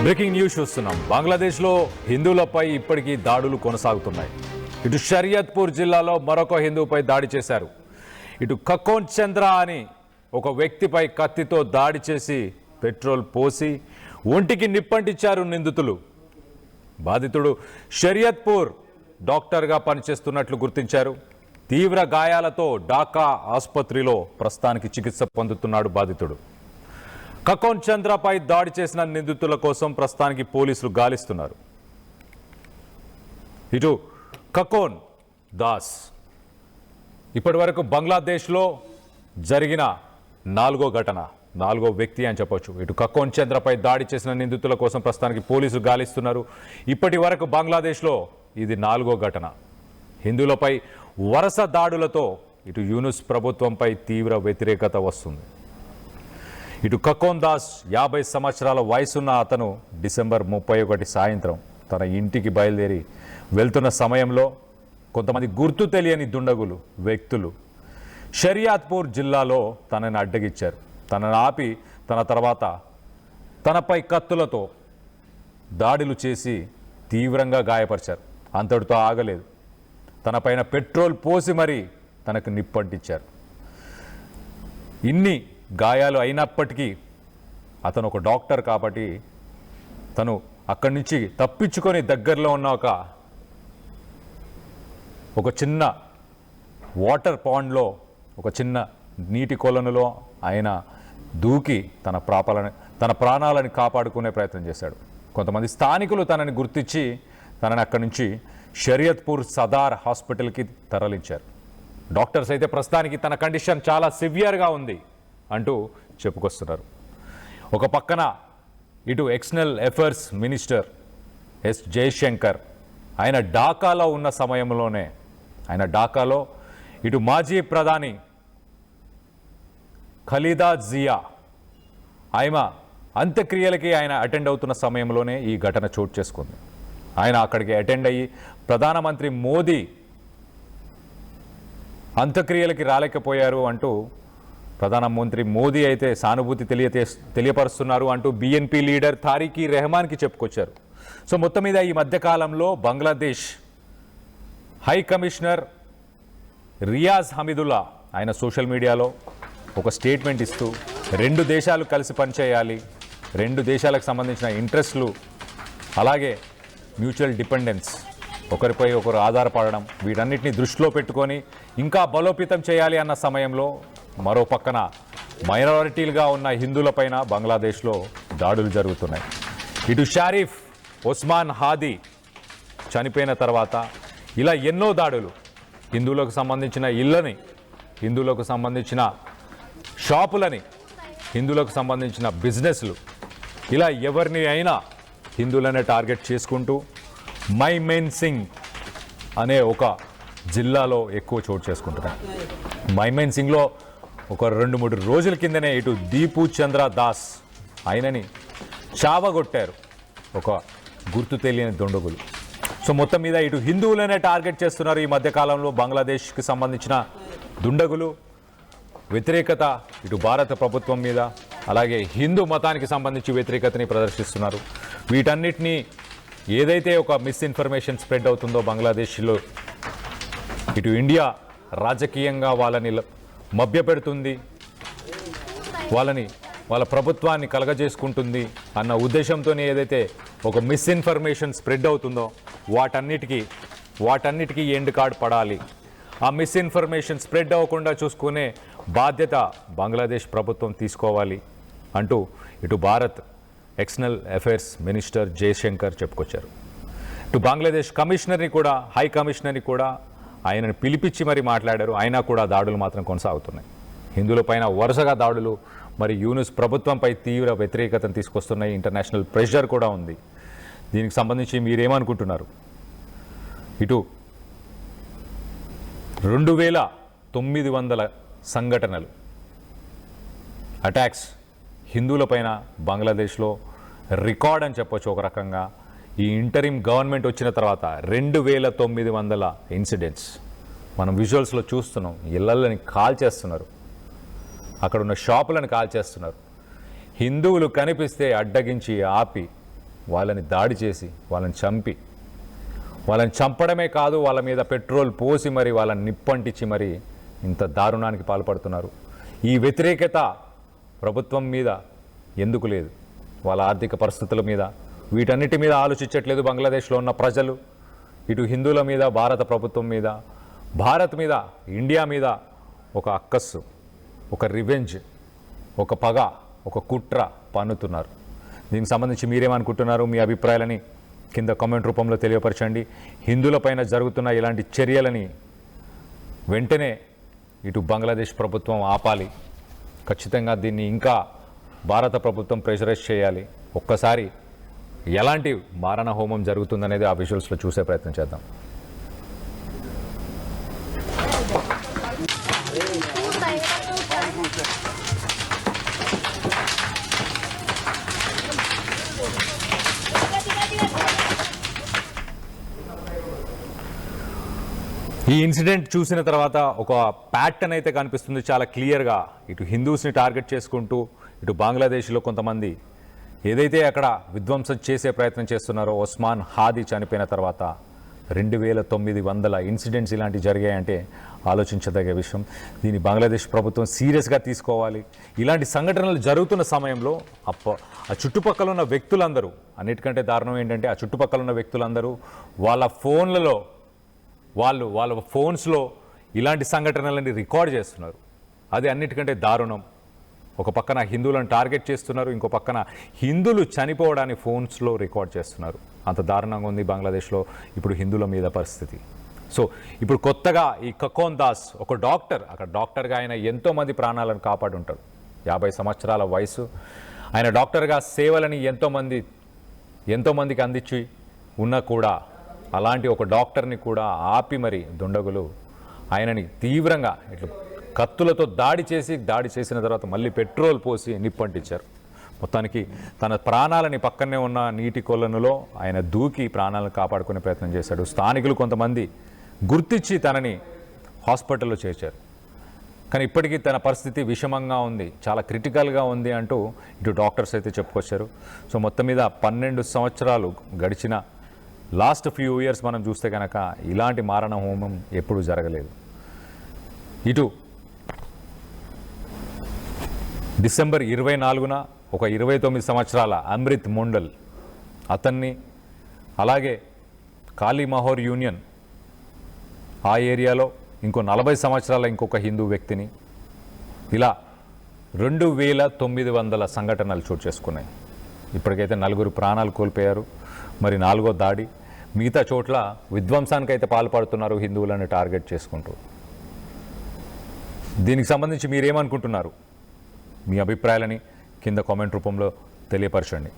Breaking news చూస్తున్నాం. బంగ్లాదేశ్లో హిందువులపై ఇప్పటికీ దాడులు కొనసాగుతున్నాయి. ఇటు షరియత్పూర్ జిల్లాలో మరొక హిందువుపై దాడి చేశారు. ఇటు కకోన్ చంద్ర అని ఒక వ్యక్తిపై కత్తితో దాడి చేసి పెట్రోల్ పోసి ఒంటికి నిప్పంటించారు నిందితులు. బాధితుడు షరియత్పూర్ డాక్టర్గా పనిచేస్తున్నట్లు గుర్తించారు. తీవ్ర గాయాలతో ఢాకా ఆసుపత్రిలో ప్రస్తుతానికి చికిత్స పొందుతున్నాడు బాధితుడు. కకోన్ చంద్రపై దాడి చేసిన నిందితుల కోసం ప్రస్తుతానికి పోలీసులు గాలిస్తున్నారు. ఇటు కకోన్ దాస్ ఇప్పటి వరకు బంగ్లాదేశ్లో జరిగిన నాలుగో వ్యక్తి అని చెప్పొచ్చు. ఇటు కకోన్ చంద్రపై దాడి చేసిన నిందితుల కోసం ప్రస్తుతానికి పోలీసులు గాలిస్తున్నారు. ఇప్పటి వరకు బంగ్లాదేశ్లో ఇది 4వ ఘటన. హిందువులపై వరుస దాడులతో ఇటు యూనుస్ ప్రభుత్వంపై తీవ్ర వ్యతిరేకత వస్తుంది. ఇటు కకోన్ దాస్ 50 సంవత్సరాల వయసున్న అతను డిసెంబర్ 31 సాయంత్రం తన ఇంటికి బయలుదేరి వెళ్తున్న సమయంలో కొంతమంది గుర్తు తెలియని దుండగులు వ్యక్తులు షరియాత్పూర్ జిల్లాలో తనని అడ్డగిచ్చారు. తనను ఆపి తన తర్వాత తనపై కత్తులతో దాడులు చేసి తీవ్రంగా గాయపరిచారు. అంతటితో ఆగలేదు. తనపైన పెట్రోల్ పోసి మరీ తనకు నిప్పంటించారు. ఇన్ని గాయాలు అయినప్పటికీ అతను ఒక డాక్టర్ కాబట్టి తను అక్కడి నుంచి తప్పించుకొని దగ్గరలో ఉన్న ఒక చిన్న వాటర్ పాండ్లో ఒక చిన్న నీటి కొలనులో ఆయన దూకి తన ప్రాణాలను కాపాడుకునే ప్రయత్నం చేశాడు. కొంతమంది స్థానికులు తనని గుర్తించి తనని అక్కడి నుంచి షరియత్పూర్ సదార్ హాస్పిటల్కి తరలించారు. డాక్టర్స్ అయితే ప్రస్తుతానికి తన కండిషన్ చాలా సివియర్గా ఉంది అంటూ చెప్పుకొస్తున్నారు. ఒక పక్కన ఇటు external affairs minister S Jaishankar ఆయన ఢాకాలో ఉన్న సమయంలోనే ఢాకాలో ఇటు మాజీ ప్రధాని ఖలీదా జియా ఆయన అంత్యక్రియలకి ఆయన అటెండ్ అవుతున్న సమయంలోనే ఈ ఘటన చోటు చేసుకుంది. ఆయన అక్కడికి అటెండ్ అయ్యి ప్రధానమంత్రి మోదీ అంత్యక్రియలకి రాలేకపోయారు అంటూ ప్రధానమంత్రి మోదీ అయితే సానుభూతి తెలియపరుస్తున్నారు అంటూ బీఎన్పీ లీడర్ తారిక్ రెహమాన్కి చెప్పుకొచ్చారు. సో మొత్తం మీద ఈ మధ్యకాలంలో బంగ్లాదేశ్ హై కమిషనర్ రియాజ్ హమీదుల్లా ఆయన సోషల్ మీడియాలో ఒక స్టేట్మెంట్ ఇస్తూ 2 దేశాలు కలిసి పనిచేయాలి, 2 దేశాలకు సంబంధించిన ఇంట్రెస్ట్లు అలాగే మ్యూచువల్ డిపెండెన్స్ ఒకరిపై ఒకరు ఆధారపడడం వీటన్నిటిని దృష్టిలో పెట్టుకొని ఇంకా బలోపేతం చేయాలి అన్న సమయంలో మరో పక్కన మైనారిటీలుగా ఉన్న హిందువులపైన బంగ్లాదేశ్లో దాడులు జరుగుతున్నాయి. ఇటు షరీఫ్ ఉస్మాన్ హాదీ చనిపోయిన తర్వాత ఇలా ఎన్నో దాడులు హిందువులకు సంబంధించిన ఇళ్ళని, హిందువులకు సంబంధించిన షాపులని, హిందువులకు సంబంధించిన బిజినెస్లు ఇలా ఎవరిని అయినా హిందువులనే టార్గెట్ చేసుకుంటూ మైమేన్ సింగ్ అనే ఒక జిల్లాలో ఎక్కువ చోటు చేసుకుంటున్నాయి. మైమేన్ సింగ్లో ఒక 2-3 రోజుల కిందనే ఇటు దీపు చంద్ర దాస్ ఆయనని చావగొట్టారు ఒక గుర్తు తెలియని దుండగులు. సో మొత్తం మీద ఇటు హిందువులనే టార్గెట్ చేస్తున్నారు ఈ మధ్యకాలంలో బంగ్లాదేశ్కి సంబంధించిన దుండగులు. వ్యతిరేకత ఇటు భారత ప్రభుత్వం మీద అలాగే హిందూ మతానికి సంబంధించి వ్యతిరేకతని ప్రదర్శిస్తున్నారు. వీటన్నిటినీ ఏదైతే ఒక మిస్ఇన్ఫర్మేషన్ స్ప్రెడ్ అవుతుందో బంగ్లాదేశ్లో ఇటు ఇండియా రాజకీయంగా వాళ్ళని మభ్యపెడుతుంది, వాళ్ళ ప్రభుత్వాన్ని కలగజేసుకుంటుంది అన్న ఉద్దేశంతోనే ఏదైతే ఒక మిస్ఇన్ఫర్మేషన్ స్ప్రెడ్ అవుతుందో వాటన్నిటికీ ఎండ్ కార్డ్ పడాలి. ఆ మిస్ఇన్ఫర్మేషన్ స్ప్రెడ్ అవ్వకుండా చూసుకునే బాధ్యత బంగ్లాదేశ్ ప్రభుత్వం తీసుకోవాలి అంటూ ఇటు Bharat external affairs minister Jaishankar చెప్పుకొచ్చారు. ఇటు బంగ్లాదేశ్ కమిషనర్ని కూడా హై కమిషనర్ని కూడా ఆయనను పిలిపించి మరీ మాట్లాడారు. అయినా కూడా దాడులు మాత్రం కొనసాగుతున్నాయి. హిందువులపైన వరుసగా దాడులు మరి యూనుస్ ప్రభుత్వంపై తీవ్ర వ్యతిరేకతను తీసుకొస్తున్నాయి. ఇంటర్నేషనల్ ప్రెషర్ కూడా ఉంది. దీనికి సంబంధించి మీరేమనుకుంటున్నారు? ఇటు 2900 సంఘటనలు అటాక్స్ హిందువులపైన బంగ్లాదేశ్లో రికార్డ్ అని చెప్పొచ్చు ఒక రకంగా. ఈ ఇంటరిమ్ గవర్నమెంట్ వచ్చిన తర్వాత 2900 ఇన్సిడెంట్స్ మనం విజువల్స్లో చూస్తున్నాం. ఇళ్లని కాల్ చేస్తున్నారు, అక్కడ ఉన్న షాపులను కాల్ చేస్తున్నారు. హిందువులు కనిపిస్తే అడ్డగించి ఆపి వాళ్ళని దాడి చేసి వాళ్ళని చంపి వాళ్ళని చంపడమే కాదు వాళ్ళ మీద పెట్రోల్ పోసి మరి వాళ్ళని నిప్పంటించి మరి ఇంత దారుణానికి పాల్పడుతున్నారు. ఈ వ్యతిరేకత ప్రభుత్వం మీద ఎందుకు లేదు? వాళ్ళ ఆర్థిక పరిస్థితుల మీద వీటన్నిటి మీద ఆలోచించట్లేదు బంగ్లాదేశ్లో ఉన్న ప్రజలు. ఇటు హిందువుల మీద భారత ప్రభుత్వం మీద, భారత్ మీద, ఇండియా మీద ఒక అక్కస్సు, ఒక రివెంజ్, ఒక పగ, ఒక కుట్ర పన్నుతున్నారు. దీనికి సంబంధించి మీరేమనుకుంటున్నారు? మీ అభిప్రాయాలని కింద కామెంట్ రూపంలో తెలియపరచండి. హిందువులపైన జరుగుతున్న ఇలాంటి చర్యలని వెంటనే ఇటు బంగ్లాదేశ్ ప్రభుత్వం ఆపాలి. ఖచ్చితంగా దీన్ని ఇంకా భారత ప్రభుత్వం ప్రెషరైజ్ చేయాలి. ఒక్కసారి ఎలాంటి మారణ హోమం జరుగుతుందనేది ఆ విజువల్స్లో చూసే ప్రయత్నం చేద్దాం. ఈ ఇన్సిడెంట్ చూసిన తర్వాత ఒక ప్యాటర్న్ అయితే కనిపిస్తుంది చాలా క్లియర్గా. ఇటు హిందూస్ని టార్గెట్ చేసుకుంటూ ఇటు బంగ్లాదేశ్లో కొంతమంది ఏదైతే అక్కడ విధ్వంసం చేసే ప్రయత్నం చేస్తున్నారో, ఒస్మాన్ హాదీ చనిపోయిన తర్వాత 2900 ఇన్సిడెంట్స్ ఇలాంటివి జరిగాయంటే ఆలోచించదగే విషయం. దీన్ని బంగ్లాదేశ్ ప్రభుత్వం సీరియస్గా తీసుకోవాలి. ఇలాంటి సంఘటనలు జరుగుతున్న సమయంలో ఆ చుట్టుపక్కల ఉన్న వ్యక్తులందరూ, అన్నిటికంటే దారుణం ఏంటంటే ఆ చుట్టుపక్కల ఉన్న వ్యక్తులందరూ వాళ్ళ ఫోన్లలో వాళ్ళ ఫోన్స్లో ఇలాంటి సంఘటనలని రికార్డ్ చేస్తున్నారు. అది అన్నిటికంటే దారుణం. ఒక పక్కన హిందువులను టార్గెట్ చేస్తున్నారు, ఇంకో పక్కన హిందువులు చనిపోవడాన్ని ఫోన్స్లో రికార్డ్ చేస్తున్నారు. అంత దారుణంగా ఉంది బంగ్లాదేశ్లో ఇప్పుడు హిందువుల మీద పరిస్థితి. సో ఇప్పుడు కొత్తగా ఈ కకోన్ దాస్ ఒక డాక్టర్, అక్కడ డాక్టర్గా ఆయన ఎంతోమంది ప్రాణాలను కాపాడు ఉంటాడు. 50 సంవత్సరాల వయసు. ఆయన డాక్టర్గా సేవలని ఎంతోమందికి అందించి ఉన్నా కూడా అలాంటి ఒక డాక్టర్ని కూడా ఆపి మరి దుండగులు ఆయనని తీవ్రంగా ఇట్లా కత్తులతో దాడి చేసిన తర్వాత మళ్ళీ పెట్రోల్ పోసి నిప్పంటించారు. మొత్తానికి తన ప్రాణాలని పక్కనే ఉన్న నీటి కొలనులో ఆయన దూకి ప్రాణాలను కాపాడుకునే ప్రయత్నం చేశాడు. స్థానికులు కొంతమంది గుర్తించి తనని హాస్పిటల్లో చేర్చారు. కానీ ఇప్పటికీ తన పరిస్థితి విషమంగా ఉంది, చాలా క్రిటికల్గా ఉంది అంటూ ఇటు డాక్టర్స్ అయితే చెప్పుకొచ్చారు. సో మొత్తం మీద 12 సంవత్సరాలు గడిచిన లాస్ట్ ఫ్యూ ఇయర్స్ మనం చూస్తే కనుక ఇలాంటి మారణ హోమం ఎప్పుడూ జరగలేదు. ఇటు డిసెంబర్ 24న ఒక 29 సంవత్సరాల అమృత్ మొండల్ అతన్ని, అలాగే కాళీ మహోర్ యూనియన్ ఆ ఏరియాలో ఇంకో 40 సంవత్సరాల ఇంకొక హిందూ వ్యక్తిని, ఇలా 2900 సంఘటనలు చోటు చేసుకున్నాయి. ఇప్పటికైతే 4 ప్రాణాలు కోల్పోయారు. మరి 4వ దాడి. మిగతా చోట్ల విధ్వంసానికి అయితే పాల్పడుతున్నారు హిందువులను టార్గెట్ చేసుకుంటూ. దీనికి సంబంధించి మీరేమనుకుంటున్నారు? మీ అభిప్రాయాలని కింద కామెంట్ రూపంలో తెలియపరచండి.